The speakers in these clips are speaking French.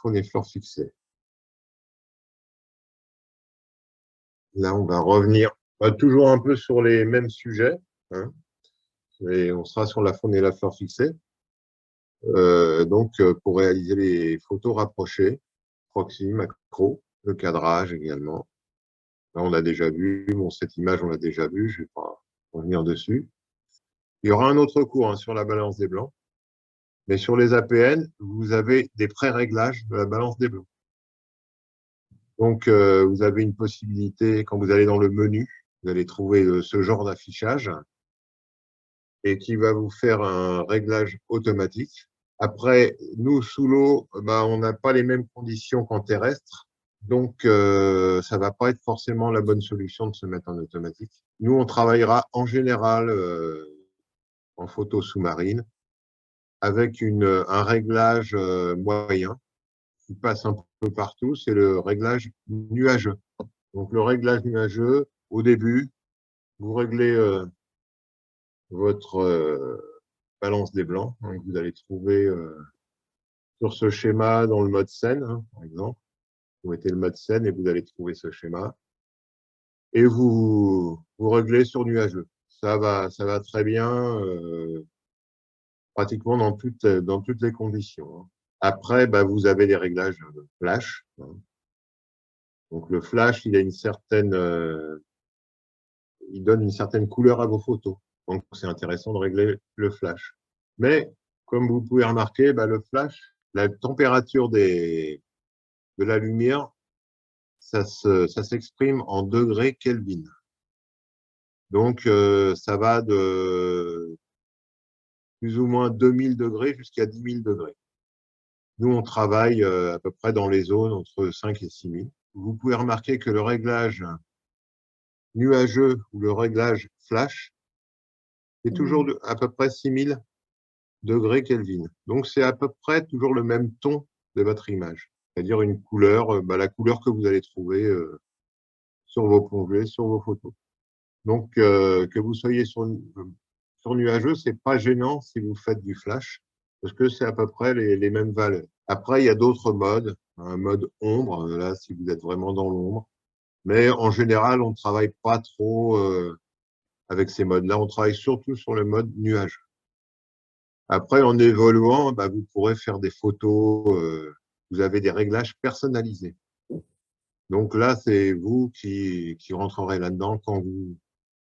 faune et flore fixée. Là, on va revenir toujours un peu sur les mêmes sujets, hein, et on sera sur la faune et la flore fixée. Donc, pour réaliser les photos rapprochées, proxy, macro, le cadrage également. Là, on a déjà vu, bon, cette image, on l'a déjà vue, je ne vais pas revenir dessus. Il y aura un autre cours, hein, sur la balance des blancs. Mais sur les APN, vous avez des pré-réglages de la balance des blancs. Donc, vous avez une possibilité, quand vous allez dans le menu, vous allez trouver ce genre d'affichage et qui va vous faire un réglage automatique. Après, nous, sous l'eau, on n'a pas les mêmes conditions qu'en terrestre. Donc, ça ne va pas être forcément la bonne solution de se mettre en automatique. Nous, on travaillera en général en photo sous-marine avec un réglage moyen qui passe un peu partout, c'est le réglage nuageux. Donc, le réglage nuageux, au début, vous réglez votre balance des blancs. Donc, vous allez trouver sur ce schéma dans le mode scène, hein, par exemple. Vous mettez le mode scène et vous allez trouver ce schéma. Et vous réglez sur nuageux. Ça va très bien, pratiquement dans toutes les conditions, hein. Après, vous avez des réglages flash, hein. Donc, le flash, il donne une certaine couleur à vos photos. Donc, c'est intéressant de régler le flash. Mais, comme vous pouvez remarquer, le flash, la température de la lumière, ça s'exprime en degrés Kelvin. Donc, ça va de plus ou moins 2000 degrés jusqu'à 10 000 degrés. Nous, on travaille à peu près dans les zones entre 5 et 6 000. Vous pouvez remarquer que le réglage nuageux ou le réglage flash, c'est toujours à peu près 6 000 degrés Kelvin. Donc, c'est à peu près toujours le même ton de votre image, c'est-à-dire une couleur, la couleur que vous allez trouver sur vos plongées, sur vos photos. Donc, que vous soyez sur nuageux, c'est pas gênant si vous faites du flash, parce que c'est à peu près les mêmes valeurs. Après, il y a d'autres modes, un mode ombre, là, si vous êtes vraiment dans l'ombre. Mais en général, on ne travaille pas trop avec ces modes-là. On travaille surtout sur le mode nuageux. Après, en évoluant, vous pourrez faire des photos, vous avez des réglages personnalisés. Donc là, c'est vous qui rentrerez là-dedans quand vous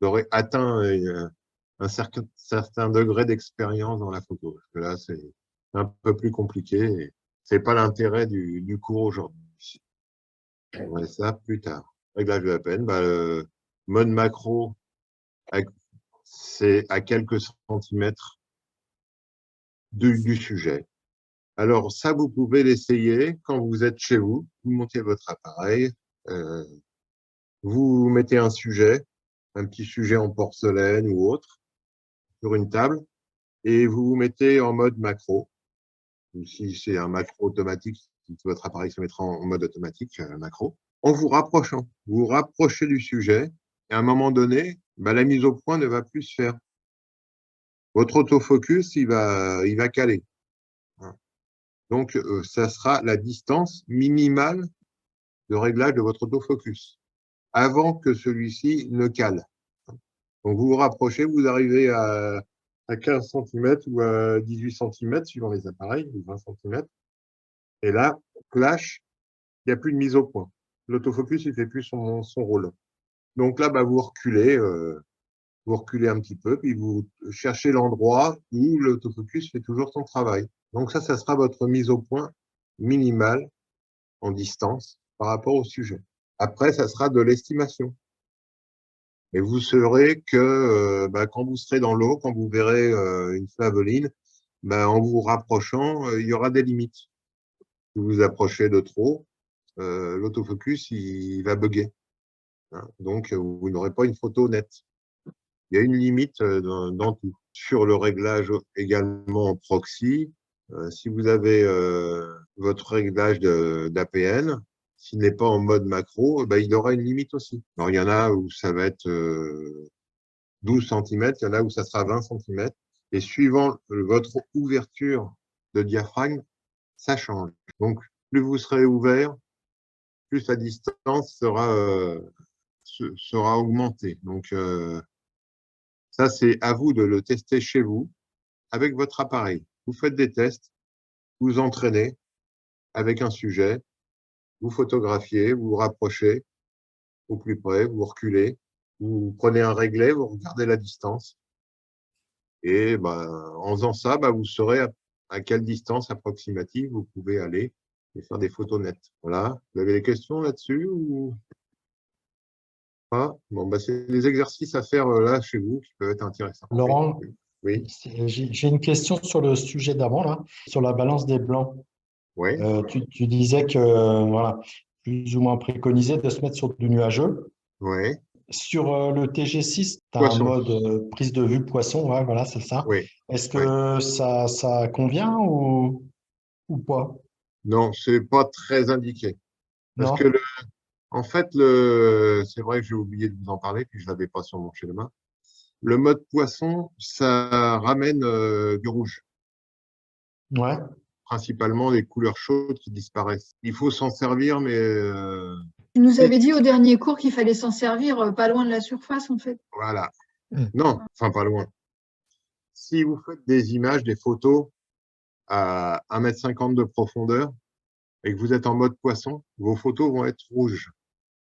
aurez atteint un certain degré d'expérience dans la photo. Parce que là, c'est un peu plus compliqué. C'est pas l'intérêt du cours aujourd'hui. On verra ça plus tard. Réglage de la peine, le mode macro, c'est à quelques centimètres du sujet. Alors ça, vous pouvez l'essayer quand vous êtes chez vous. Vous montez votre appareil, vous mettez un petit sujet en porcelaine ou autre, sur une table, et vous vous mettez en mode macro. Ou si c'est un macro automatique, votre appareil se mettra en mode automatique, macro, en vous rapprochant. Vous vous rapprochez du sujet, et à un moment donné, la mise au point ne va plus se faire. Votre autofocus, il va caler. Donc, ça sera la distance minimale de réglage de votre autofocus avant que celui-ci ne cale. Donc, vous vous rapprochez, vous arrivez à 15 cm ou à 18 cm, suivant les appareils, ou 20 cm. Et là, clash, il n'y a plus de mise au point. L'autofocus, il ne fait plus son rôle. Donc là, vous reculez un petit peu, puis vous cherchez l'endroit où l'autofocus fait toujours son travail. Donc ça sera votre mise au point minimale en distance par rapport au sujet. Après, ça sera de l'estimation. Et vous saurez que quand vous serez dans l'eau, quand vous verrez une flaveline, en vous rapprochant, il y aura des limites. Si vous vous approchez de trop, l'autofocus, il va bugger. Hein. Donc, vous n'aurez pas une photo nette. Il y a une limite dans tout. Sur le réglage également en proxy, si vous avez votre réglage d'APN, s'il n'est pas en mode macro, il aura une limite aussi. Alors, il y en a où ça va être 12 cm, il y en a où ça sera 20 cm. Et suivant votre ouverture de diaphragme, ça change. Donc, plus vous serez ouvert, plus la distance sera augmentée. Donc, ça, c'est à vous de le tester chez vous avec votre appareil. Vous faites des tests, vous entraînez avec un sujet, vous photographiez, vous vous rapprochez au plus près, vous reculez, vous prenez un réglet, vous regardez la distance. Et en faisant ça, vous saurez à quelle distance approximative vous pouvez aller et faire des photos nettes. Voilà. Vous avez des questions là-dessus ou pas? Bon, c'est des exercices à faire là chez vous qui peuvent être intéressants. Laurent, Oui. j'ai une question sur le sujet d'avant, là, sur la balance des blancs. Oui. Tu disais que, voilà, plus ou moins préconisé de se mettre sur du nuageux. Oui. Sur le TG6, tu as un Poisson. mode prise de vue poisson, ouais, voilà, c'est ça. Oui. Est-ce Oui. que ça convient ou pas? Non, c'est pas très indiqué. Parce que, Non? en fait, c'est vrai que j'ai oublié de vous en parler, puis je l'avais pas sur mon schéma. Le mode poisson, ça ramène du rouge. Ouais. Principalement les couleurs chaudes qui disparaissent. Il faut s'en servir, mais Tu nous avais dit au dernier cours qu'il fallait s'en servir pas loin de la surface, en fait. voilà. Non, enfin pas loin. Si vous faites des images, des photos à 1,50 m de profondeur et que vous êtes en mode poisson, vos photos vont être rouges.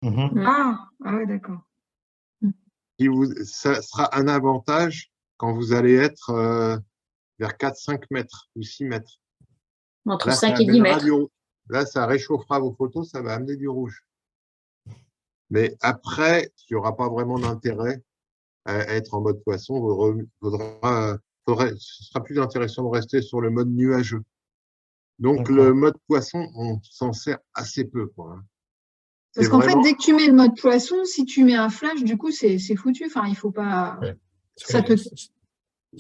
Mhm. Ah ouais, d'accord. Ça sera un avantage quand vous allez être vers 4-5 mètres ou 6 mètres. Entre Là, 5 et 10 mètres. Là, ça réchauffera vos photos, ça va amener du rouge. Mais après, il n'y aura pas vraiment d'intérêt à être en mode poisson. Ce sera plus intéressant de rester sur le mode nuageux. Donc, le mode poisson, on s'en sert assez peu, quoi. Parce qu'en fait, dès que tu mets le mode poisson, si tu mets un flash, du coup, c'est foutu. Enfin, il faut pas. Ouais. Ça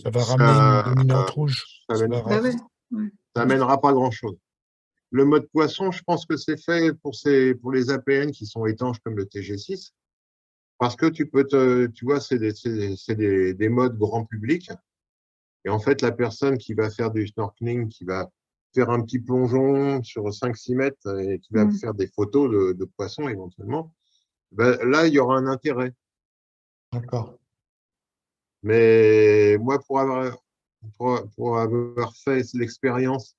va ramener une dominante rouge. Ça amènera pas grand-chose. Le mode poisson, je pense que c'est fait pour les APN qui sont étanches comme le TG6. Parce que tu vois, c'est des modes grand public. Et en fait, la personne qui va faire du snorkeling, qui va faire un petit plongeon sur 5-6 mètres et qui va faire des photos de poissons éventuellement, là, il y aura un intérêt. D'accord. Mais moi, pour avoir fait l'expérience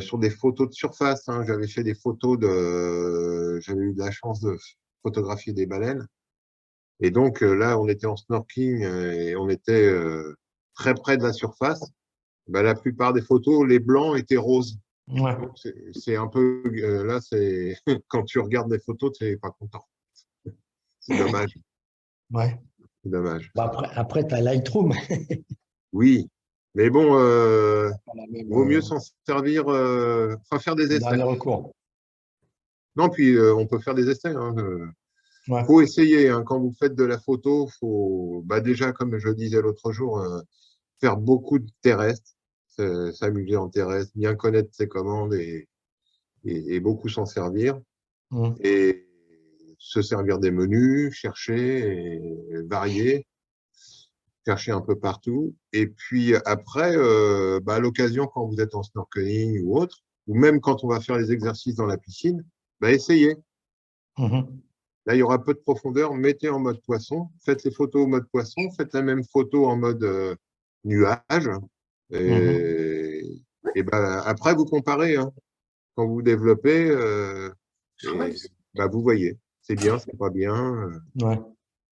sur des photos de surface, j'avais fait des photos j'avais eu de la chance de photographier des baleines. Et donc là, on était en snorkeling et on était très près de la surface. La plupart des photos, les blancs étaient roses. Ouais. C'est un peu là, c'est quand tu regardes les photos, tu n'es pas content. C'est dommage. Ouais. C'est dommage. Après tu as Lightroom. Oui, mais bon, vaut mieux s'en servir, faire des essais. Dernier recours. Non, puis on peut faire des essais. Ouais. Faut essayer. Quand vous faites de la photo, faut déjà, comme je disais l'autre jour, faire beaucoup de terrestres, s'amuser en terrestre, bien connaître ses commandes et beaucoup s'en servir. Et se servir des menus, chercher et varier, chercher un peu partout. Et puis après, à l'occasion, quand vous êtes en snorkeling ou autre, ou même quand on va faire les exercices dans la piscine, essayez. Là, il y aura peu de profondeur, mettez en mode poisson, faites les photos en mode poisson, faites la même photo en mode nuage. Et après, vous comparez. Quand vous développez, vous voyez, c'est bien, c'est pas bien. Ouais.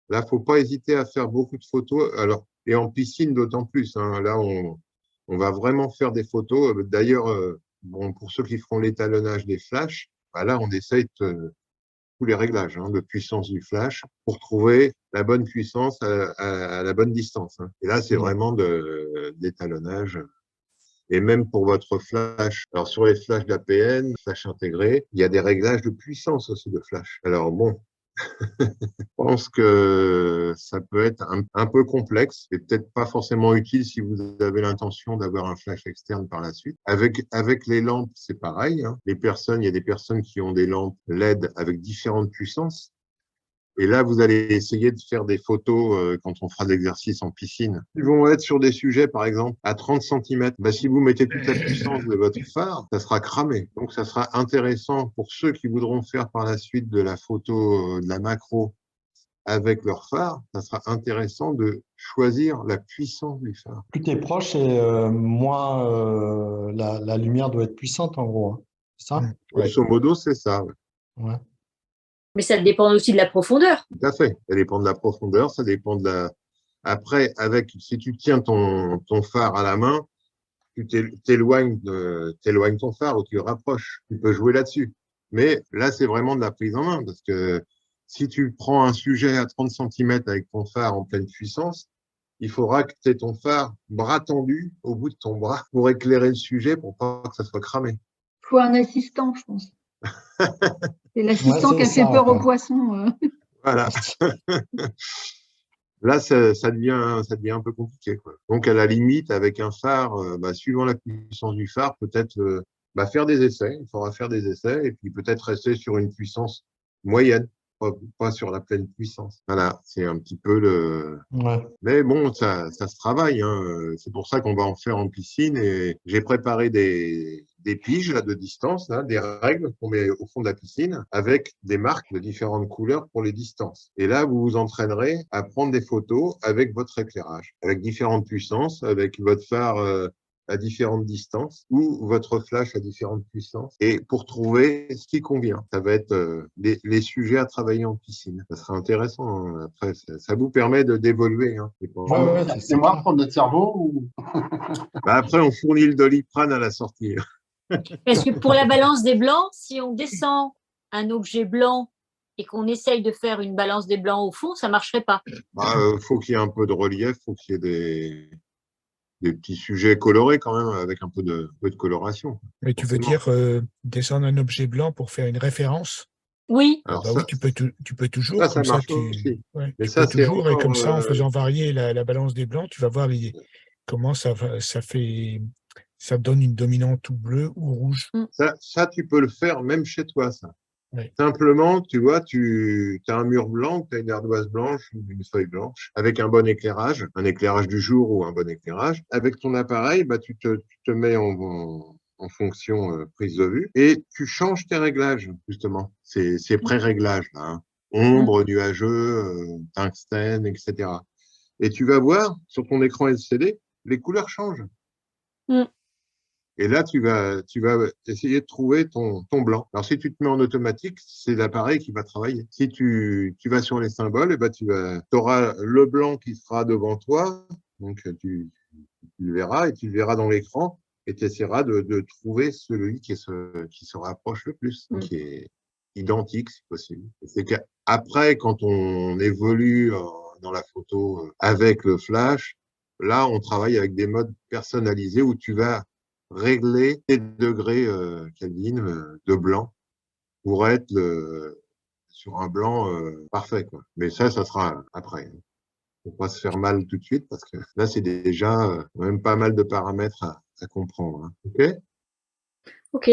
Là, faut pas hésiter à faire beaucoup de photos. Alors, et en piscine, d'autant plus. Là, on va vraiment faire des photos. D'ailleurs, pour ceux qui feront l'étalonnage des flashs, là, on essaye tous les réglages de puissance du flash pour trouver la bonne puissance à la bonne distance. Et là, c'est vraiment d'étalonnage. Et même pour votre flash, alors sur les flashs d'APN, flash intégré, il y a des réglages de puissance aussi de flash. Alors bon, je pense que ça peut être un peu complexe et peut-être pas forcément utile si vous avez l'intention d'avoir un flash externe par la suite. Avec les lampes, c'est pareil. Il y a des personnes qui ont des lampes LED avec différentes puissances. Et là, vous allez essayer de faire des photos quand on fera de l'exercice en piscine. Ils vont être sur des sujets, par exemple, à 30 cm. Si vous mettez toute la puissance de votre phare, ça sera cramé. Donc, ça sera intéressant pour ceux qui voudront faire par la suite de la photo, de la macro avec leur phare. Ça sera intéressant de choisir la puissance du phare. Plus tu es proche, et moins la lumière doit être puissante, en gros. Hein. C'est ça? Grosso modo, c'est ça. Ouais. Ouais. Mais ça dépend aussi de la profondeur. Tout à fait. Ça dépend de la profondeur, ça dépend de la… Après, si tu tiens ton phare à la main, tu t'éloignes ton phare ou tu le rapproches. Tu peux jouer là-dessus. Mais là, c'est vraiment de la prise en main parce que si tu prends un sujet à 30 cm avec ton phare en pleine puissance, il faudra que tu aies ton phare bras tendu au bout de ton bras pour éclairer le sujet pour pas que ça soit cramé. Il faut un assistant, je pense. C'est l'assistant qui a fait peur aux poissons. Voilà. Là, ça devient un peu compliqué, quoi. Donc, à la limite, avec un phare, suivant la puissance du phare, peut-être faire des essais. Il faudra faire des essais et puis peut-être rester sur une puissance moyenne, pas sur la pleine puissance. Voilà, c'est un petit peu le… Ouais. Mais bon, ça se travaille. Hein. C'est pour ça qu'on va en faire en piscine. Et j'ai préparé des piges là, de distance, là, des règles qu'on met au fond de la piscine avec des marques de différentes couleurs pour les distances. Et là, vous vous entraînerez à prendre des photos avec votre éclairage, avec différentes puissances, avec votre phare à différentes distances ou votre flash à différentes puissances et pour trouver ce qui convient. Ça va être les sujets à travailler en piscine. Ça sera intéressant. Hein. Après, ça vous permet d'évoluer. Hein. C'est moi pour notre cerveau ou… Après, on fournit le Doliprane à la sortie. Parce que pour la balance des blancs, si on descend un objet blanc et qu'on essaye de faire une balance des blancs au fond, ça ne marcherait pas. Faut qu'il y ait un peu de relief, faut qu'il y ait des petits sujets colorés quand même, avec un peu de coloration. Mais tu veux dire descendre un objet blanc pour faire une référence? Oui. Alors oui, tu peux toujours. Ça marche aussi. Ouais, mais tu ça, peux toujours, encore, et comme ça, en faisant varier la balance des blancs, tu vas voir comment ça donne une dominante ou bleue ou rouge. Ça, tu peux le faire même chez toi, ça. Oui. Simplement, tu vois, tu as un mur blanc, tu as une ardoise blanche, une feuille blanche, avec un bon éclairage, un éclairage du jour ou un bon éclairage. Avec ton appareil, tu te mets en fonction prise de vue et tu changes tes réglages, justement. Ces pré-réglages, là, hein. Ombre, nuageux, tungstène, etc. Et tu vas voir, sur ton écran LCD, les couleurs changent. Et là, tu vas essayer de trouver ton blanc. Alors, si tu te mets en automatique, c'est l'appareil qui va travailler. Si tu vas sur les symboles, tu auras le blanc qui sera devant toi. Donc, tu le verras et tu le verras dans l'écran et tu essaieras de trouver celui qui se rapproche le plus, qui est identique si possible. C'est qu'après, quand on évolue dans la photo avec le flash, là, on travaille avec des modes personnalisés où tu vas régler tes degrés Kelvin de blanc pour être sur un blanc parfait, quoi. Mais ça sera après. Faut pas se faire mal tout de suite parce que là, c'est déjà même pas mal de paramètres à comprendre. Hein. OK.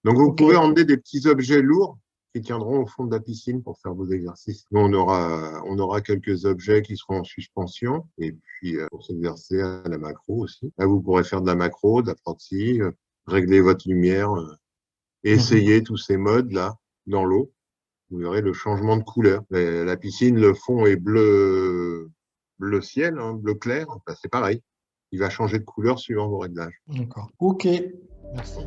Donc, vous pouvez emmener des petits objets lourds qui tiendront au fond de la piscine pour faire vos exercices. Nous, on aura quelques objets qui seront en suspension et puis pour s'exercer à la macro aussi. Là, vous pourrez faire de la macro, de la proxy, régler votre lumière, essayer tous ces modes-là dans l'eau. Vous verrez le changement de couleur. La piscine, le fond est bleu ciel, hein, bleu clair. C'est pareil. Il va changer de couleur suivant vos réglages. D'accord. OK. Merci.